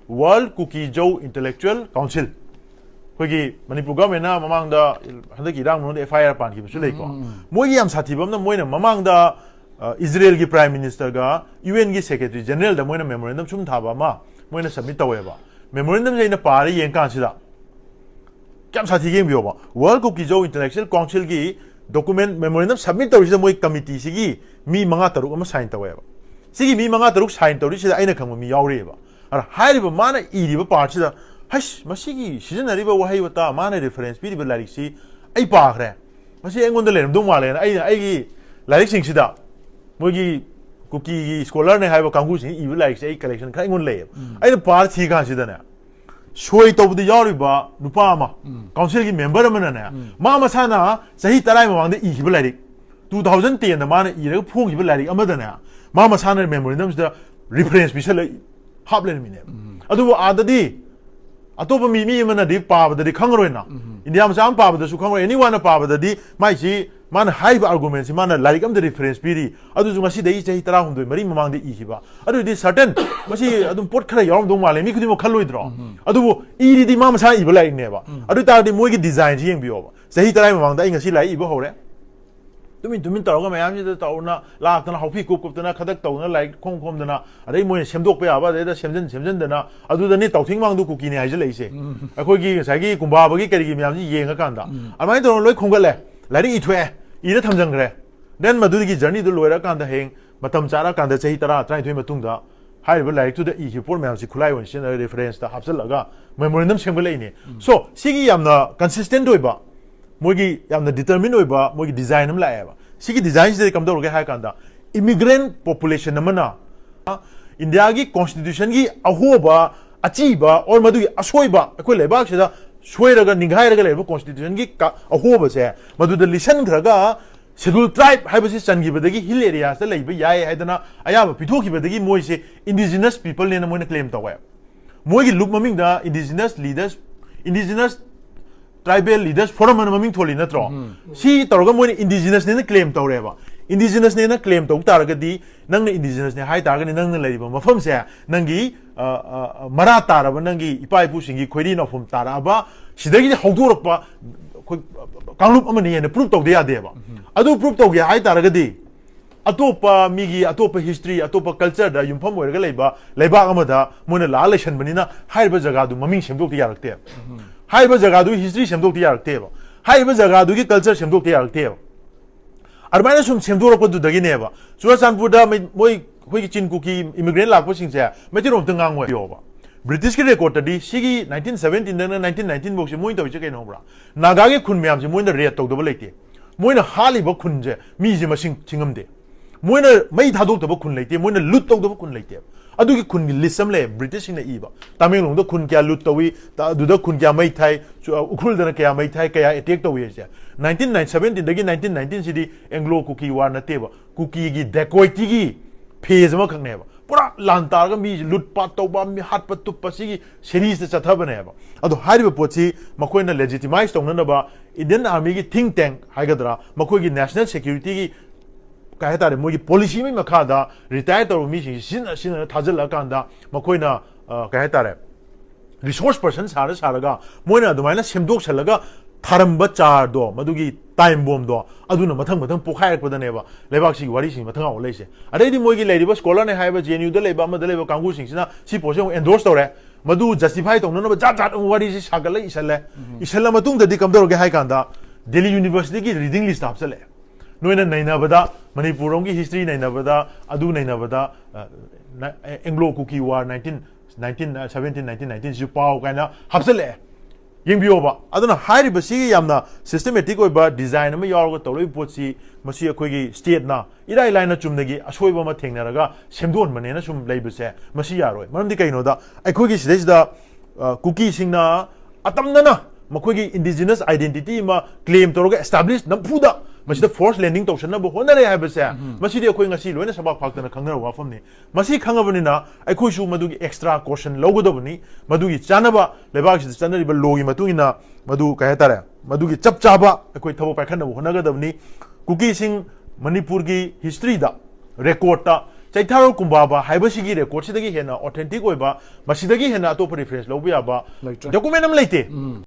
World cookie जो intellectual council कोई Manipur government ममांग हंदक इरांग FIR पानखिबसु लेको मोई याम साथीबम मोइना ममांग इजराइल की प्राइम मिनिस्टर का UN की सेक्रेटरी जनरल दा मोइना मेमोरेंडम सुम थाबा मा मोइना सबमिट तवेबा मेमोरेंडम जेना पारी येंकांसिदा क्या साथी गेम बियोबा वर्ल्ड कुकी जो इंटेलेक्चुअल काउंसिल की डॉक्यूमेंट मेमोरेंडम सबमिट तौरिसिदा मोई कमिटी सिगी मी मंगा तरुक अमा साइन तवेबा सिगी मी मंगा तरुक साइन तौरिसिदा आइना खंगबा मी यावरेबा अर हाइरिबा माना इरिबा पार्टसिदा हश मसिगी सिजनरिबा वहाई वता माना रेफरेंस पीरिबा लारिक्सी आई पाखरे मसि एंगोंदा लेरमदो मालेना आइगी लारिक सिंगसिदा मोगी कुकी की स्कॉलर ने हाइबा कांगू सिंग इबा लारिक्सी आई कलेक्शन खा एंगोन लेब आइना पार थी कांसिदाने सोई तौबद यारिबा नुपा अमा काउंसिल की मेंबर अमनने मा मसाना सही तराई मवांगदे इहिबा लारिक 2010 दा माना इरग फोंगिबा लारिक अमदने मा मसाना मेमोरेंडम सिदा रेफरेंस पिसल हाबलेन मिने अदुबो आददी अतोप मी मनदी पाबददी खंगरोइना इंडिया मसाम पाबदसु खंगरो एनीवन पाबददी माइसी मान हाइब आर्गुमेंट मान लारिक अमद रेफरेंस पीरी अदुजु ngasi दई चही 13 मरी ममांगदे इहिबा अदुदि सर्टेन मसी अदुम पोट खरा यावम दो माले मी खुदिमो खल्लोइद्रो अदुबो इरिदि मा मसा इबा लाइक नेबा अदु तारदि मोइगी डिजाइन जी यंबियोबा चही 13 ममांगदा इ ngasi लाई इबा होरे तुमिन तौरगा मैम से तौना लातना हौफी कुपकुपतना खदक तौना लाइक खोम खोमदना अदई मोय सेमदोक याबा अदई सेमजन अदुदनी तौथिंग मांगदु कुकी ने हाइजे लैसे अखोगी सागी कुंबाबगी करिगी मैम जी येंगा कांदा अमाय तौन लोय खोंगले लाइक इथवे इरे थमजंगरे देन मदुगी जर्नी दु लोयरा कांदा हेंग मतम चारा कांदा चही 13 मतुंगदा हाइबा लाइक टू द इहि पोर मैम से खुलाई वनसिन रेफरेंस ता हापसलगा मेमोरेंडम सेमगलेइने सो सिगी यामना कंसिस्टेंट होइबा मोगी यामना डिटरमिन होइबा मोगी डिजाइन हम लाएबा सिगी डिजाइन से कम दौरगे हाय कांदा इमिग्रेंट पॉपुलेशन नमना इंडिया की कॉन्स्टिट्यूशन की अहोबा अचीबा और मधुगी असोइबा अखोय लेबाक सिदा सोइरगा निगाइरगा लेबा कॉन्स्टिट्यूशन की अहोबा से मधुद लिसन खरगा शेड्यूल ट्राइब हाइबसी चनगिबदगी हिल एरिया से लेबा याय हाइदना अयाबा पिथोखिबदगी मोइसे इंडिजिनस पीपल ने मोइना क्लेम तवे मोइगी लुक ममिंग दा इंडिजिनस ट्राइबल लीडर्स फोरम ममिंग थोली नत्रो सी तौरगा मोइना इंडिजिनस ने क्लेम तौरेबा इंडिजिनस ने क्लेम तौ तारगदी नंग इंडिजिनस ने हाई तारगनी नंग लेरिबा मफम से नंगी मरा तारबा नंगी इपा इपु सिंगी खोइरी नफम ताराबा सिदगी हौदोरपा कांगलुप अमनी ने प्रूफ तौदे यादेबा अदु प्रूफ तौगे हाई तारगदी अतोपा मिगी अतोपा हिस्ट्री अतोपा कल्चर दा युमफम ओइरगा लेबा अमदा मोइना ला लेसन बनिना हाइबा जगह दु ममिंग सेमदोक यारक्ते हाइबा जगह दु हिस्ट्री सेमदोक यारक्तेबा हाइबा जगह दु की कल्चर सेमदोक यारक्तेबा अरबाइना सुम सेमदोरपदुदगिनेबा चुराचानपुरदा मोइ होई चिन कुकी इमिग्रेंट लाखपसिंगसे मेतिरोम तंगांग होयोबा ब्रिटिश की रिकॉर्ड दी सिगी 1917 ना 1919 बोक्से मोइ तौइसे कैनो होब्रा नागा के खुन म्याम से मोइना रेट तौदबा लेते मोइना हालिबा खुनजे मीजे मसिंग चिंगमदे मोइना मई थादोक्तबा खुन लेते मोइना लूट तौदबा खुन लेते अदुगी खुन की लिस्ट हम ले ब्रिटिश ने इबा तमिलनाडु खुन क्या लूट तवी अदुदा खुन क्या मई थाई उखुलदना क्या मई थाई क्या अटैक तवी से 1917 दगी 1919 सिदी एंग्लो कुकी वार नतेबा कुकी की डेकोइटी की फेज म खंगनेबा पूरा लांतारगा मी लूट पाट तौबा मी हाट पत तुप पसी सीरीज से चथबनेबा अदु हारिबा पोची मखोइना लेजिटिमाइज तौननबा इंडियन आर्मी की थिंक टैंक हाइगदरा मखोइ की नेशनल सिक्योरिटी की कहे तारे मोगी पॉलिसी में मखादा रिटायर तौर मी सिन थाजल कांदा मखोइना कहे तारे रिसोर्स पर्सन सारगा मोइना अदुमाइना सेमदोक सलगा थारंबा चार दो मदुगी टाइम बॉम्ब दो अदुना मथंग पोखायरपदनेबा लेबाकसी वारी सिंग मथंग आउ लेसे अदैदि मोगी लेरिबा स्कॉलर ने हाइबा जेएनयू दा लेबा अमदा लेबा कांगू सिंगसिना सी पोसे एंडोर्स तौरे मदु जस्टिफाई तौननबा जात वारी से सागले इसले मतुंग ददि कमदोरगे हाइ कांदा दिल्ली यूनिवर्सिटी की रीडिंग लिस्ट आपसले नोइना नैनाबदा मणिपुर की हिस्ट्री नैनाबदा अदु नैनाबदा एंग्लो कुकी वार 1917 जो पाव काइना हापसले यंबियोबा अदुना हाइरिबसी यामना सिस्टमेटिक ओइबा डिजाइन अमा यावरगा तौलई पोची मसी अखोइगी स्टेट ना इराइ लाइना चुमदगी असोइबा मा थेंगनरगा सेमदोन मनेना सुम लेबसे मसी यारोय मरमदि कइनोदा अखोइगी सिदेसदा कुकी सिंगना अतमदना मखोइगी इंडिजिनस आइडेंटिटी मा क्लेम तौरगा एस्टैब्लिश नफुदा मसीदा फोर्स लैंडिंग तौसनबो होनरे हाइबसे मसीदि अखोइ ngasi लोइना सबा फाक्तना खंगना वाफमनि मसी खंगबनिना अखोइसु मदुगी एक्स्ट्रा क्वेश्चन लौगदबनि मदुगी चानबा लेबागसि चानरिबा लोगी मतुइना मदु कहे तारे मदुगी चपचाबा अखोइ थबो पाखनबो होनगदबनि कुकी सिंग मणिपुर की हिस्ट्री दा रिकॉर्ड ता Chaitaro Kumbaba, Hibasigi record, Sidagi Hena, authentic Weba, Masidagi Hena, Topo reference, Lobiaba, document late.